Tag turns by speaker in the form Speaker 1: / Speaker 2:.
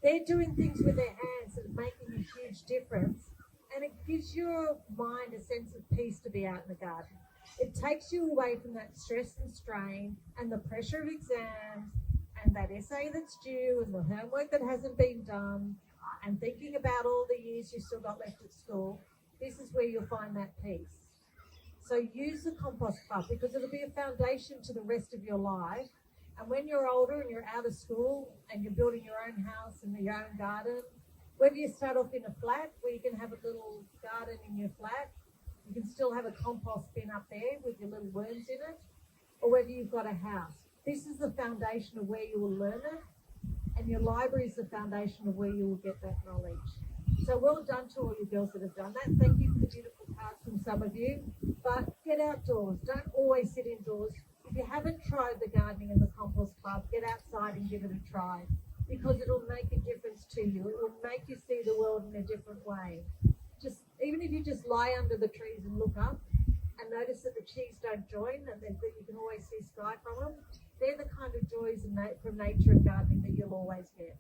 Speaker 1: They're doing things with their hands that are making a huge difference, and it gives your mind a sense of peace to be out in the garden. It takes you away from that stress and strain and the pressure of exams and that essay that's due and the homework that hasn't been done and thinking about all the years you've still got left at school. This is where you'll find that peace. So use the compost club because it'll be a foundation to the rest of your life. And when you're older and you're out of school and you're building your own house and your own garden, whether you start off in a flat where you can have a little garden in your flat, you can still have a compost bin up there with your little worms in it, or whether you've got a house. This is the foundation of where you will learn it, and your library is the foundation of where you will get that knowledge. So well done to all you girls that have done that. Thank you for the beautiful cards from some of you. But get outdoors. Don't always sit indoors. If you haven't tried the gardening and the compost club, get outside and give it a try because it'll make a difference to you. It will make you see the world in a different way. Just even if you just lie under the trees and look up and notice that the trees don't join and that you can always see sky from them, they're the kind of joys from nature and gardening that you'll always get.